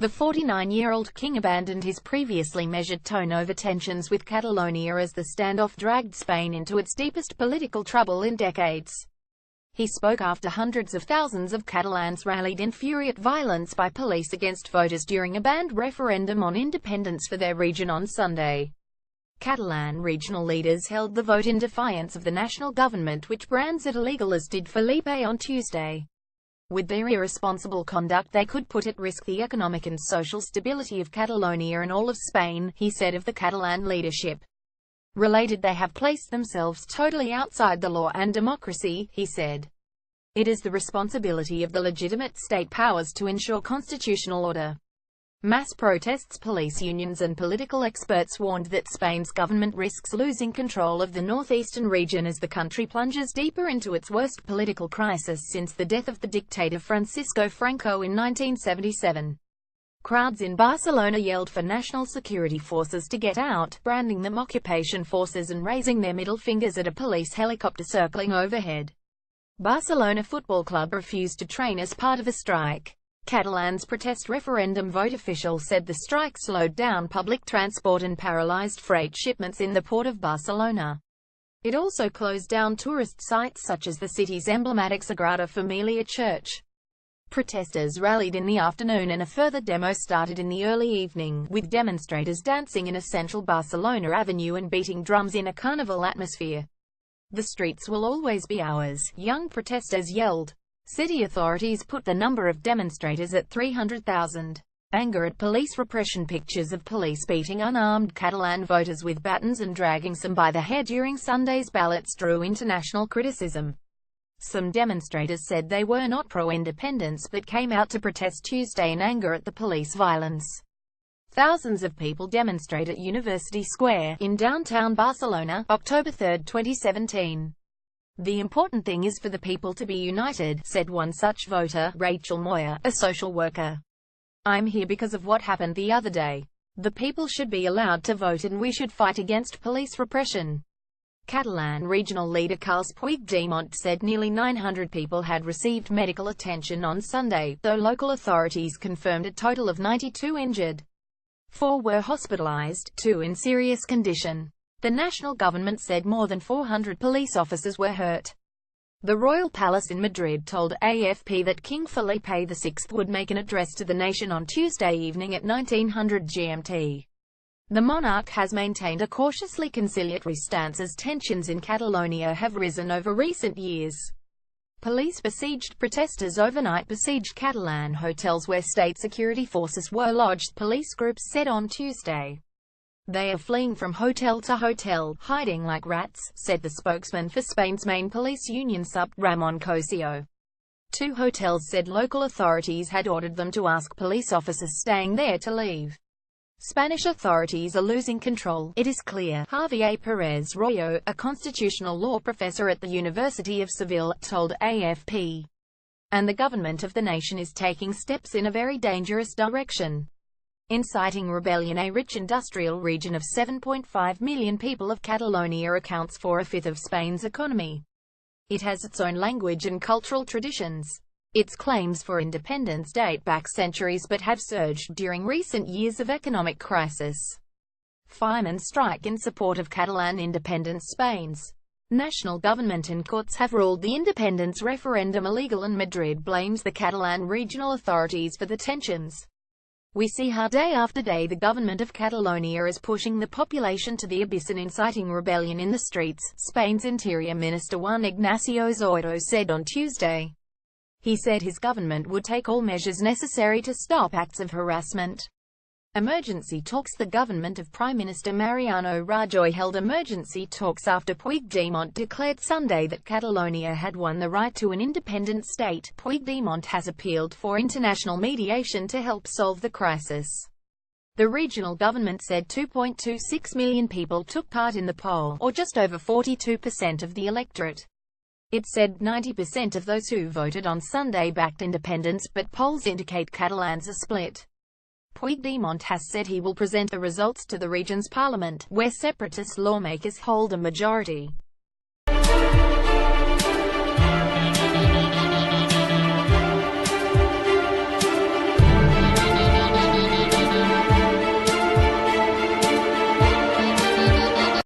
The 49-year-old king abandoned his previously measured tone over tensions with Catalonia as the standoff dragged Spain into its deepest political trouble in decades. He spoke after hundreds of thousands of Catalans rallied in fury at violence by police against voters during a banned referendum on independence for their region on Sunday. Catalan regional leaders held the vote in defiance of the national government, which brands it illegal, as did Felipe on Tuesday. With their irresponsible conduct they could put at risk the economic and social stability of Catalonia and all of Spain, he said of the Catalan leadership. Related, they have placed themselves totally outside the law and democracy, he said. It is the responsibility of the legitimate state powers to ensure constitutional order. Mass protests, police unions and political experts warned that Spain's government risks losing control of the northeastern region as the country plunges deeper into its worst political crisis since the death of the dictator Francisco Franco in 1977. Crowds in Barcelona yelled for national security forces to get out, branding them occupation forces and raising their middle fingers at a police helicopter circling overhead. Barcelona Football Club refused to train as part of a strike. Catalans' protest referendum vote official said the strike slowed down public transport and paralyzed freight shipments in the port of Barcelona. It also closed down tourist sites such as the city's emblematic Sagrada Familia church. Protesters rallied in the afternoon and a further demo started in the early evening, with demonstrators dancing in a central Barcelona avenue and beating drums in a carnival atmosphere. "The streets will always be ours," young protesters yelled. City authorities put the number of demonstrators at 300,000. Anger at police repression. Pictures of police beating unarmed Catalan voters with batons and dragging some by the hair during Sunday's ballots drew international criticism. Some demonstrators said they were not pro-independence but came out to protest Tuesday in anger at the police violence. Thousands of people demonstrate at University Square, in downtown Barcelona, October 3, 2017. "The important thing is for the people to be united," said one such voter, Rachel Moya, a social worker. "I'm here because of what happened the other day. The people should be allowed to vote and we should fight against police repression." Catalan regional leader Carles Puigdemont said nearly 900 people had received medical attention on Sunday, though local authorities confirmed a total of 92 injured. 4 were hospitalized, 2 in serious condition. The national government said more than 400 police officers were hurt. The royal palace in Madrid told AFP that King Felipe VI would make an address to the nation on Tuesday evening at 1900 GMT. The monarch has maintained a cautiously conciliatory stance as tensions in Catalonia have risen over recent years. Police besieged protesters overnight, besieged Catalan hotels where state security forces were lodged, police groups said on Tuesday. "They are fleeing from hotel to hotel, hiding like rats," said the spokesman for Spain's main police union Ramon Cosio. 2 hotels said local authorities had ordered them to ask police officers staying there to leave. "Spanish authorities are losing control, it is clear," Javier Perez Royo, a constitutional law professor at the University of Seville, told AFP. "And the government of the nation is taking steps in a very dangerous direction." Inciting rebellion. A rich industrial region of 7.5 million people of Catalonia accounts for a fifth of Spain's economy. It has its own language and cultural traditions. Its claims for independence date back centuries but have surged during recent years of economic crisis. Firemen strike in support of Catalan independence. Spain's national government and courts have ruled the independence referendum illegal, and Madrid blames the Catalan regional authorities for the tensions. "We see how day after day the government of Catalonia is pushing the population to the abyss and inciting rebellion in the streets," Spain's Interior Minister Juan Ignacio Zoido said on Tuesday. He said his government would take all measures necessary to stop acts of harassment. Emergency talks. The government of Prime Minister Mariano Rajoy held emergency talks after Puigdemont declared Sunday that Catalonia had won the right to an independent state. Puigdemont has appealed for international mediation to help solve the crisis. The regional government said 2.26 million people took part in the poll, or just over 42% of the electorate. It said 90% of those who voted on Sunday backed independence, but polls indicate Catalans are split. Puigdemont has said he will present the results to the region's parliament, where separatist lawmakers hold a majority.